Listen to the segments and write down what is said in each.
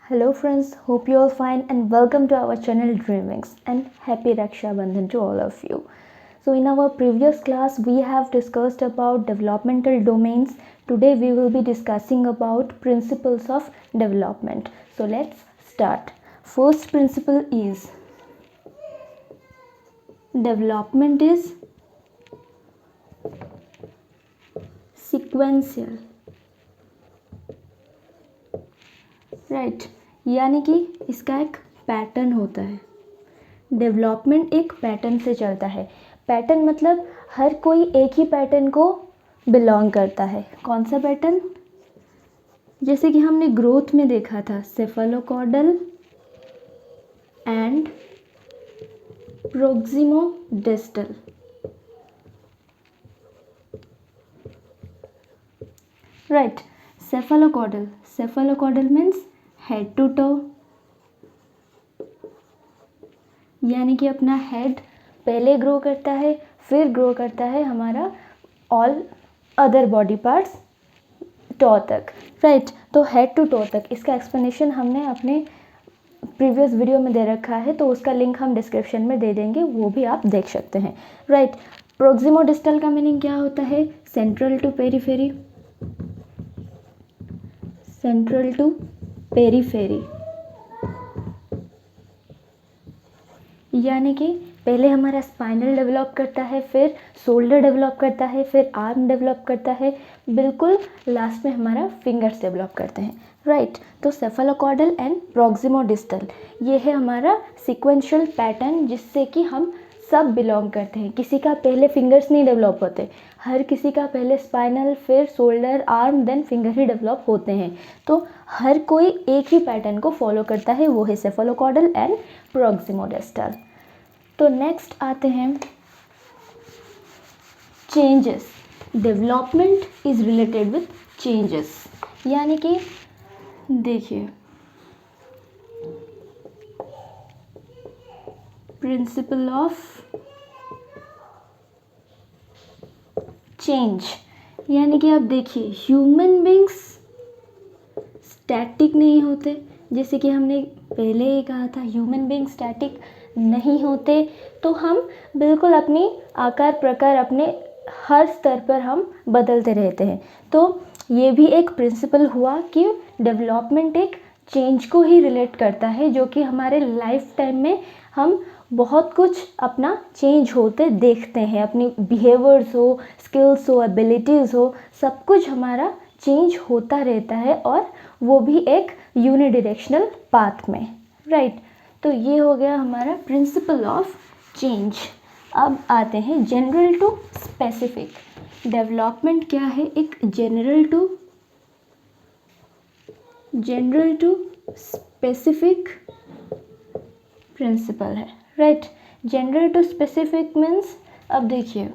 Hello friends, hope you all fine and welcome to our channel Dreamings and happy Raksha Bandhan to all of you. So in our previous class we have discussed about developmental domains. Today we will be discussing about principles of development. So let's start. First principle is development is sequential. Right यानी कि इसका एक pattern होता है. Development एक pattern से चलता है. पैटर्न मतलब हर कोई एक ही पैटर्न को बिलोंग करता है. कौन सा पैटर्न? जैसे कि हमने ग्रोथ में देखा था cephalocaudal and proximodistal. Right. Cephalocaudal means head to toe, यानी कि अपना हेड पहले ग्रो करता है फिर ग्रो करता है हमारा all other body parts toe तक. राइट. तो हेड टू टो तक इसका एक्सप्लेनेशन हमने अपने प्रीवियस वीडियो में दे रखा है, तो उसका लिंक हम डिस्क्रिप्शन में दे देंगे, वो भी आप देख सकते हैं. राइट. प्रोक्सिमोडिस्टल का मीनिंग क्या होता है? Central to periphery. Central to periphery यानी कि पहले हमारा स्पाइनल डेवलप करता है, फिर शोल्डर डेवलप करता है, फिर आर्म डेवलप करता है, बिल्कुल लास्ट में हमारा फिंगर्स डेवलप करते हैं. राइट. तो सेफेलोकॉर्डल एंड प्रोक्सिमोडिस्टल ये है हमारा सीक्वेंशियल पैटर्न जिससे कि हम सब बिलोंग करते हैं. किसी का पहले फिंगर्स नहीं डेवलप होते, हर किसी का पहले स्पाइनल फिर शोल्डर आर्म देन फिंगर ही डेवलप होते हैं. तो हर कोई एक ही पैटर्न को फॉलो करता है, वो है सेफेलोकॉर्डल एंड प्रोक्सिमोडिस्टल. तो नेक्स्ट आते हैं changes. Development is related with changes, यानी कि देखिए प्रिंसिपल ऑफ चेंज, यानी कि आप देखिए ह्यूमन बींग्स स्टैटिक नहीं होते. जैसे कि हमने पहले ही कहा था ह्यूमन बींग स्टैटिक नहीं होते. तो हम बिल्कुल अपनी आकार प्रकार अपने हर स्तर पर हम बदलते रहते हैं. तो ये भी एक प्रिंसिपल हुआ कि डेवलपमेंट एक चेंज को ही रिलेट करता है, जो कि हमारे लाइफ टाइम में हम बहुत कुछ अपना चेंज होते देखते हैं. अपनी बिहेवियर्स हो, स्किल्स हो, एबिलिटीज़ हो, सब कुछ हमारा चेंज होता रहता है और वो भी एक यूनिडायरेक्शनल पाथ में. राइट. तो ये हो गया हमारा प्रिंसिपल ऑफ चेंज. अब आते हैं जनरल टू स्पेसिफिक. डेवलपमेंट क्या है? एक जनरल टू स्पेसिफिक प्रिंसिपल है. Right. General to specific means अब देखिए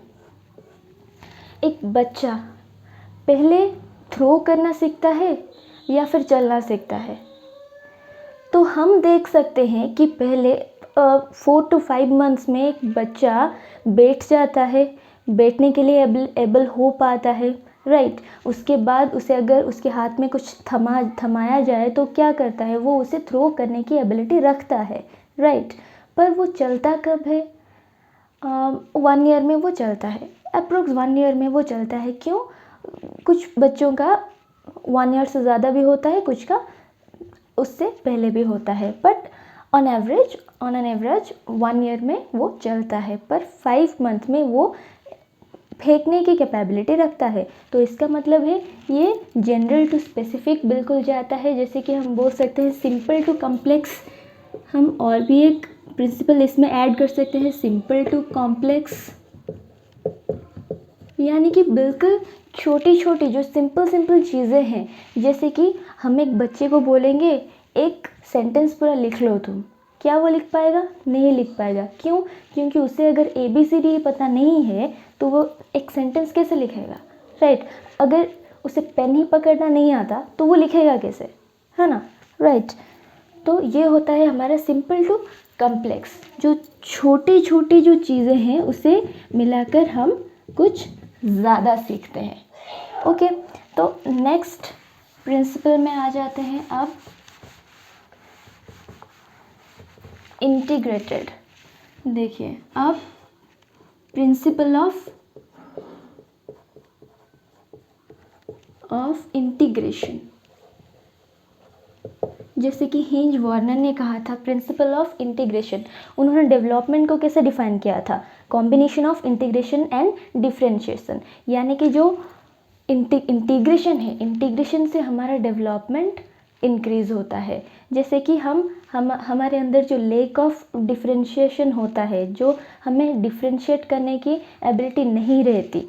एक बच्चा पहले थ्रो करना सीखता है या फिर चलना सीखता है. तो हम देख सकते हैं कि पहले 4 to 5 मंथ्स में एक बच्चा बैठ जाता है, बैठने के लिए एबल हो पाता है. राइट. उसके बाद उसे अगर उसके हाथ में कुछ थमाया जाए तो क्या करता है? वो उसे थ्रो करने की एबिलिटी रखता है. राइट. पर वो चलता कब है? 1 ईयर में वो चलता है, अप्रोक्स 1 ईयर में वो चलता है. क्यों? कुछ बच्चों का 1 ईयर से ज़्यादा भी होता है, कुछ का उससे पहले भी होता है, but on an average 1 year में वो चलता है. पर 5 मंथ में वो फेंकने की कैपेबिलिटी रखता है. तो इसका मतलब है ये जनरल टू स्पेसिफिक बिल्कुल जाता है. जैसे कि हम बोल सकते हैं सिंपल टू कॉम्प्लेक्स. हम और भी एक प्रिंसिपल इसमें ऐड कर सकते हैं, सिंपल टू कॉम्प्लेक्स, यानी कि बिल्कुल छोटी छोटी जो सिंपल चीज़ें हैं. जैसे कि हम एक बच्चे को बोलेंगे एक सेंटेंस पूरा लिख लो तुम, क्या वो लिख पाएगा? नहीं लिख पाएगा. क्यों? क्योंकि उसे अगर ABCD पता नहीं है तो वो एक सेंटेंस कैसे लिखेगा? राइट. अगर उसे पेन ही पकड़ना नहीं आता तो वो लिखेगा कैसे? है ना. राइट. तो ये होता है हमारा सिंपल टू कॉम्प्लेक्स. जो छोटी छोटी जो चीज़ें हैं उसे मिलाकर हम कुछ ज़्यादा सीखते हैं. ओके. तो नेक्स्ट प्रिंसिपल में आ जाते हैं अब इंटीग्रेटेड। देखिए अब प्रिंसिपल ऑफ इंटीग्रेशन, जैसे कि हिंज वार्नर ने कहा था प्रिंसिपल ऑफ इंटीग्रेशन, उन्होंने डेवलपमेंट को कैसे डिफाइन किया था, combination of integration and differentiation, यानी कि जो इंटीग्रेशन है, इंटीग्रेशन से हमारा डेवलपमेंट इंक्रीज होता है। जैसे कि हमारे अंदर जो लेक ऑफ डिफरेंशिएशन होता है, जो हमें डिफरेंशिएट करने की एबिलिटी नहीं रहती।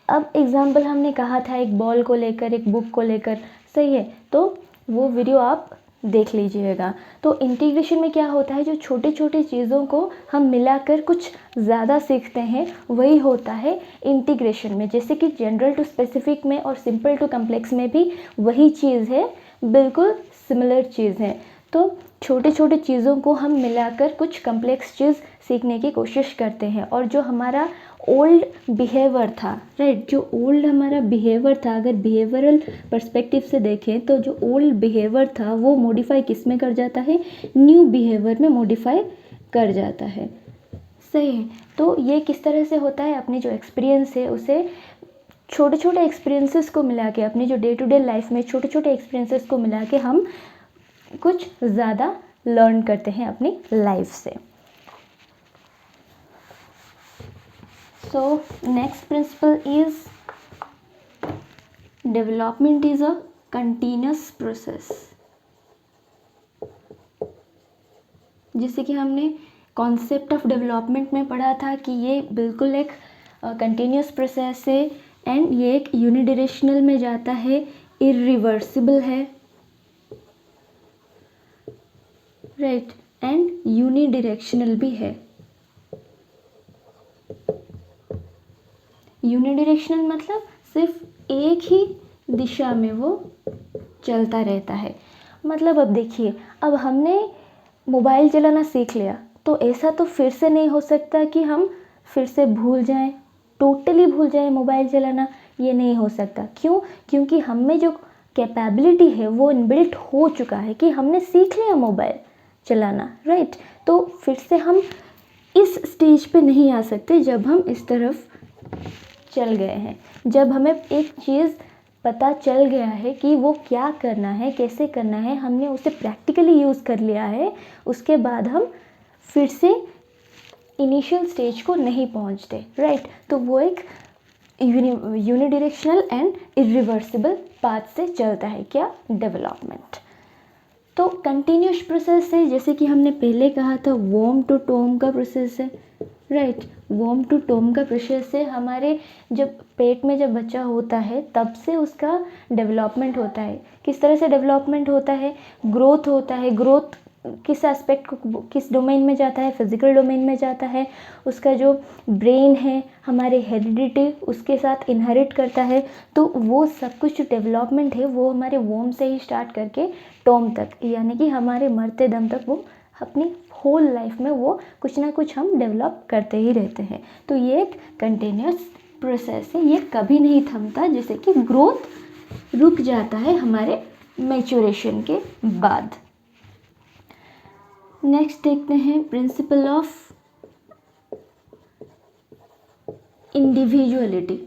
अब एग्जाम्पल हमने कहा था एक बॉल को लेकर, एक बुक को लेकर, सही है, तो वो वीडियो आप देख लीजिएगा। तो इंटीग्रेशन में क्या होता है, जो छोटे छोटे चीज़ों को हम मिलाकर कुछ ज़्यादा सीखते हैं, वही होता है इंटीग्रेशन में। जैसे कि जनरल टू स्पेसिफिक में और सिंपल टू कम्प्लेक्स में भी वही चीज़ है, बिल्कुल सिमिलर चीज़ है। तो छोटे छोटे चीज़ों को हम मिलाकर कुछ कम्प्लेक्स चीज़ सीखने की कोशिश करते हैं। और जो हमारा ओल्ड बिहेवियर था, राइट, जो ओल्ड हमारा बिहेवियर था, अगर बिहेवियरल पर्सपेक्टिव से देखें तो जो ओल्ड बिहेवियर था वो मॉडिफाई किस में कर जाता है, न्यू बिहेवियर में मॉडिफाई कर जाता है, सही है। तो ये किस तरह से होता है, अपने जो एक्सपीरियंस है उसे छोटे छोटे एक्सपीरियंसेस को मिला के, अपनी जो डे टू डे लाइफ में छोटे छोटे एक्सपीरियंसेस को मिला के हम कुछ ज़्यादा लर्न करते हैं अपनी लाइफ से। So next principle is development is a continuous process। जैसे कि हमने कॉन्सेप्ट ऑफ डेवलपमेंट में पढ़ा था कि ये बिल्कुल एक कंटिन्यूस प्रोसेस है, एंड ये एक यूनिडायरेक्शनल में जाता है, इरिवर्सिबल है, राइट, एंड यूनिडायरेक्शनल भी है। यूनिडायरेक्शनल मतलब सिर्फ एक ही दिशा में वो चलता रहता है। मतलब अब देखिए, अब हमने मोबाइल चलाना सीख लिया, तो ऐसा तो फिर से नहीं हो सकता कि हम फिर से भूल जाएं, टोटली भूल जाएं मोबाइल चलाना, ये नहीं हो सकता। क्यों? क्योंकि हम में जो कैपेबिलिटी है वो इनबिल्ट हो चुका है कि हमने सीख लिया मोबाइल चलाना, राइट। तो फिर से हम इस स्टेज पे नहीं आ सकते जब हम इस तरफ चल गए हैं, जब हमें एक चीज़ पता चल गया है कि वो क्या करना है, कैसे करना है, हमने उसे प्रैक्टिकली यूज़ कर लिया है, उसके बाद हम फिर से इनिशियल स्टेज को नहीं पहुंचते, राइट। तो वो एक यूनिडायरेक्शनल एंड इरिवर्सिबल पाथ से चलता है, क्या, डेवलपमेंट। तो कंटिन्यूस प्रोसेस है, जैसे कि हमने पहले कहा था वॉर्म टू टॉम का प्रोसेस है, राइट। वॉर्म टू टॉम का प्रोसेस से हमारे जब पेट में जब बच्चा होता है तब से उसका डेवलपमेंट होता है। किस तरह से डेवलपमेंट होता है, ग्रोथ होता है। ग्रोथ किस एस्पेक्ट को, किस डोमेन में जाता है, फिजिकल डोमेन में जाता है। उसका जो ब्रेन है, हमारे हेरिडिटी उसके साथ इनहेरिट करता है। तो वो सब कुछ जो डेवलपमेंट है वो हमारे वॉर्म से ही स्टार्ट करके टॉम तक, यानी कि हमारे मरते दम तक वो अपनी होल लाइफ में वो कुछ ना कुछ हम डेवलप करते ही रहते हैं। तो ये एक कंटिन्यूस प्रोसेस है, ये कभी नहीं थमता। जैसे कि ग्रोथ रुक जाता है हमारे मैच्योरेशन के बाद। नेक्स्ट देखते हैं principle of individuality.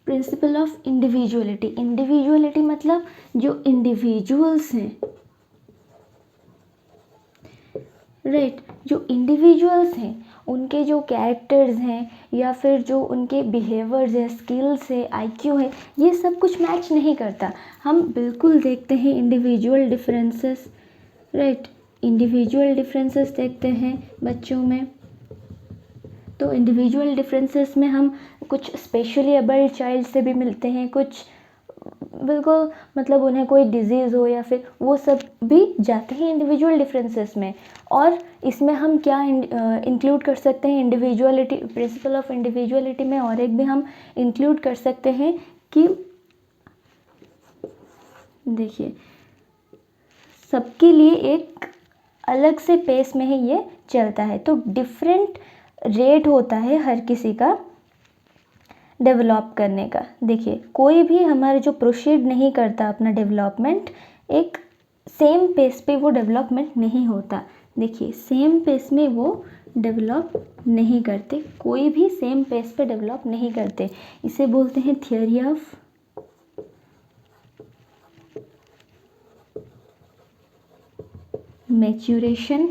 Principle of individuality, individuality मतलब जो इंडिविजुअल्स हैं, राइट, जो इंडिविजुअल्स हैं उनके जो कैरेक्टर्स हैं या फिर जो उनके बिहेवियर्स हैं, स्किल्स है, आईक्यू है, ये सब कुछ मैच नहीं करता। हम बिल्कुल देखते हैं individual differences, right, individual differences देखते हैं बच्चों में। तो इंडिविजुअल डिफरेंसेस में हम कुछ स्पेशली एबल्ड चाइल्ड से भी मिलते हैं, कुछ बिल्कुल मतलब उन्हें कोई डिजीज़ हो या फिर वो सब भी जाते हैं इंडिविजुअल डिफरेंसेस में। और इसमें हम क्या इंक्लूड कर सकते हैं इंडिविजुअलिटी, प्रिंसिपल ऑफ इंडिविजुअलिटी में और एक भी हम इंक्लूड कर सकते हैं कि देखिए सबके लिए एक अलग से पेस में ही ये चलता है। तो डिफरेंट रेट होता है हर किसी का डेवलप करने का। देखिए कोई भी हमारे जो प्रोसीड नहीं करता अपना डेवलपमेंट एक सेम पेस पे वो डेवलपमेंट नहीं होता। देखिए सेम पेस में वो डेवलप नहीं करते, कोई भी सेम पेस पे डेवलप नहीं करते। इसे बोलते हैं थियोरी ऑफ मैच्योरेशन।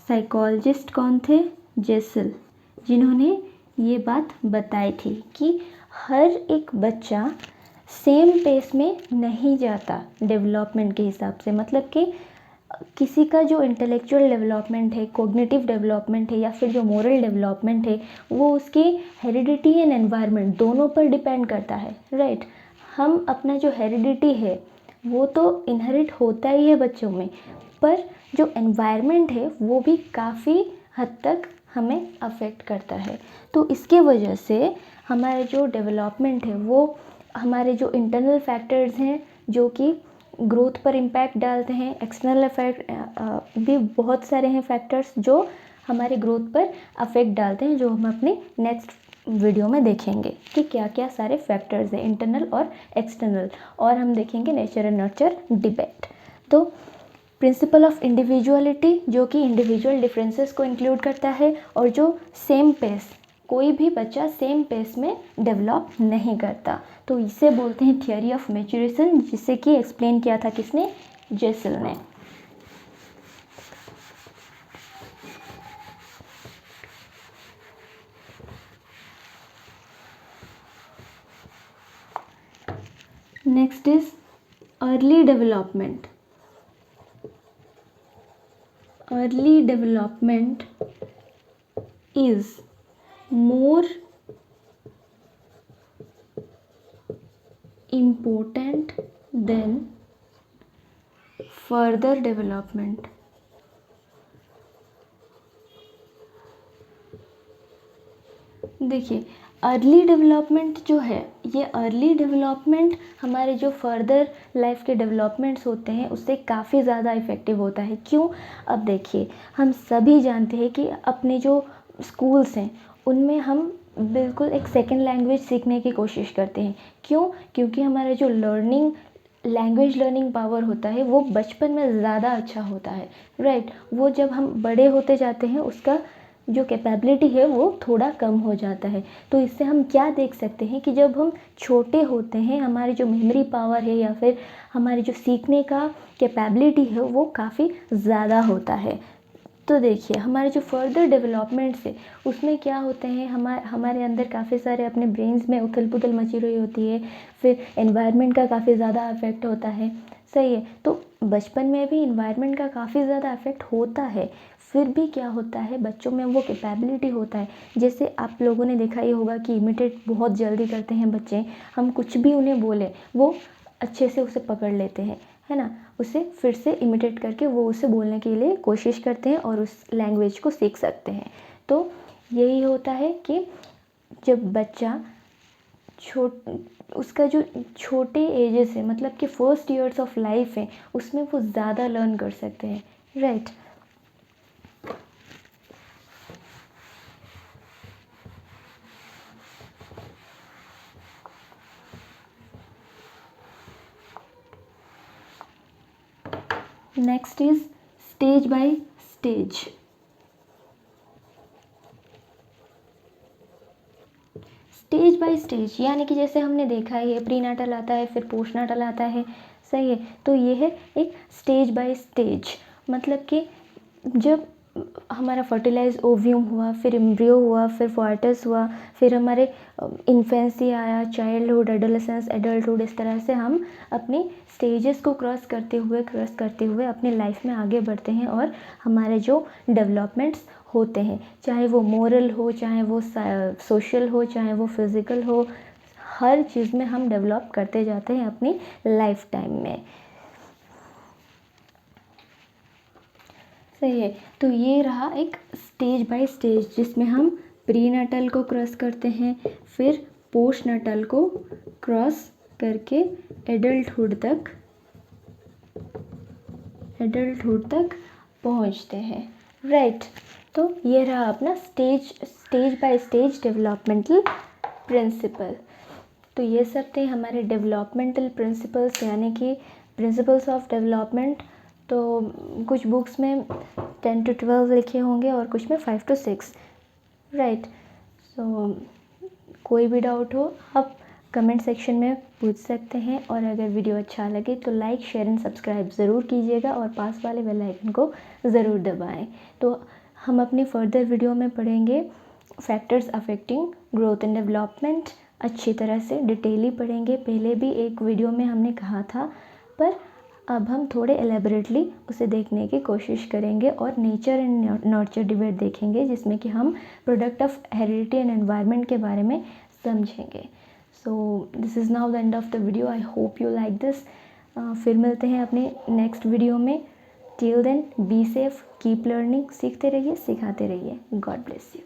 साइकोलॉजिस्ट कौन थे? जेसल, जिन्होंने ये बात बताई थी कि हर एक बच्चा सेम पेस में नहीं जाता डेवलपमेंट के हिसाब से। मतलब कि किसी का जो इंटेलेक्चुअल डेवलपमेंट है, कॉग्निटिव डेवलपमेंट है, या फिर जो मोरल डेवलपमेंट है, वो उसकी हेरिडिटी एंड एनवायरनमेंट दोनों पर डिपेंड करता है, राइट। हम अपना जो हेरिडिटी है वो तो इनहेरिट होता ही है बच्चों में, पर जो एनवायरनमेंट है वो भी काफ़ी हद तक हमें अफेक्ट करता है। तो इसके वजह से हमारे जो डेवलपमेंट है वो हमारे जो इंटरनल फैक्टर्स हैं जो कि ग्रोथ पर इम्पैक्ट डालते हैं, एक्सटर्नल इफेक्ट भी बहुत सारे हैं फैक्टर्स जो हमारे ग्रोथ पर अफेक्ट डालते हैं, जो हम अपने नेक्स्ट वीडियो में देखेंगे कि क्या क्या सारे फैक्टर्स हैं इंटरनल और एक्सटर्नल, और हम देखेंगे नेचर एंड नर्चर डिबेट। तो प्रिंसिपल ऑफ इंडिविजुअलिटी जो कि इंडिविजुअल डिफरेंसेस को इंक्लूड करता है, और जो सेम पेस, कोई भी बच्चा सेम पेस में डेवलप नहीं करता, तो इसे बोलते हैं थियोरी ऑफ मैच्योरेशन, जिसे कि एक्सप्लेन किया था किसने? जेसल ने। Next is early development. Early development is more important than further development। देखिए अर्ली डेवलपमेंट जो है, ये अर्ली डेवलपमेंट हमारे जो फर्दर लाइफ के डेवलपमेंट्स होते हैं उससे काफ़ी ज़्यादा इफ़ेक्टिव होता है। क्यों? अब देखिए हम सभी जानते हैं कि अपने जो स्कूल्स हैं उनमें हम बिल्कुल एक सेकेंड लैंग्वेज सीखने की कोशिश करते हैं। क्यों? क्योंकि हमारा जो लैंग्वेज लर्निंग पावर होता है वो बचपन में ज़्यादा अच्छा होता है, राइट। वो जब हम बड़े होते जाते हैं उसका जो कैपेबिलिटी है वो थोड़ा कम हो जाता है। तो इससे हम क्या देख सकते हैं कि जब हम छोटे होते हैं हमारी जो मेमोरी पावर है या फिर हमारी जो सीखने का कैपेबिलिटी है वो काफ़ी ज़्यादा होता है। तो देखिए हमारे जो फर्दर डेवलपमेंट्स है उसमें क्या होते हैं, हमारे अंदर काफ़ी सारे अपने ब्रेन्स में उथल पुथल मची रही होती है, फिर एनवायरनमेंट का काफ़ी ज़्यादा इफेक्ट होता है, सही है। तो बचपन में भी इन्वायरमेंट का काफ़ी ज़्यादा इफेक्ट होता है, फिर भी क्या होता है बच्चों में वो कैपेबिलिटी होता है। जैसे आप लोगों ने देखा ही होगा कि इमिटेट बहुत जल्दी करते हैं बच्चे, हम कुछ भी उन्हें बोले वो अच्छे से उसे पकड़ लेते हैं, है ना। उसे फिर से इमिटेट करके वो उसे बोलने के लिए कोशिश करते हैं और उस लैंग्वेज को सीख सकते हैं। तो यही होता है कि जब बच्चा उसका जो छोटे एजेस है, मतलब कि फर्स्ट ईयर्स ऑफ लाइफ है, उसमें वो ज़्यादा लर्न कर सकते हैं, right. Next is stage by stage. Stage by stage यानी कि जैसे हमने देखा है प्रीनाटल आता है, फिर पोस्टनाटल आता है, सही है। तो ये है एक स्टेज बाय स्टेज, मतलब कि जब हमारा फर्टिलाइज ओव्यूम हुआ, फिर एम्ब्रियो हुआ, फिर फॉयटस हुआ, फिर हमारे इन्फेंसी आया, चाइल्डहुड, एडोलेसेंस, एडल्टहुड, इस तरह से हम अपनी स्टेजेस को क्रॉस करते हुए अपनी लाइफ में आगे बढ़ते हैं और हमारे जो डेवलपमेंट्स होते हैं, चाहे वो मोरल हो, चाहे वो सोशल हो, चाहे वो फिज़िकल हो, हर चीज़ में हम डेवलप करते जाते हैं अपनी लाइफ टाइम में, सही है। तो ये रहा एक स्टेज बाय स्टेज जिसमें हम प्रीनाटल को क्रॉस करते हैं, फिर पोस्टनाटल को क्रॉस करके एडल्टहुड तक पहुंचते हैं, राइट। तो ये रहा अपना stage by stage developmental principle. तो ये सब थे हमारे डेवलपमेंटल प्रिंसिपल्स, यानी कि प्रिंसिपल्स ऑफ डेवलपमेंट तो कुछ बुक्स में 10 to 12 लिखे होंगे और कुछ में 5 to 6, राइट। सो कोई भी डाउट हो आप कमेंट सेक्शन में पूछ सकते हैं, और अगर वीडियो अच्छा लगे तो लाइक, शेयर एंड सब्सक्राइब ज़रूर कीजिएगा और पास वाले बेल आइकन को ज़रूर दबाएं। तो हम अपनी फर्दर वीडियो में पढ़ेंगे factors affecting growth and development, अच्छी तरह से डिटेली पढ़ेंगे। पहले भी एक वीडियो में हमने कहा था, पर अब हम थोड़े एलेबरेटली उसे देखने की कोशिश करेंगे और नेचर एंड नर्चर डिबेट देखेंगे, जिसमें कि हम product of heredity and environment के बारे में समझेंगे। So this is now the end of the video. I hope you like this. फिर मिलते हैं अपने नेक्स्ट वीडियो में। Till then be safe, keep learning, सीखते रहिए, सिखाते रहिए। God bless you.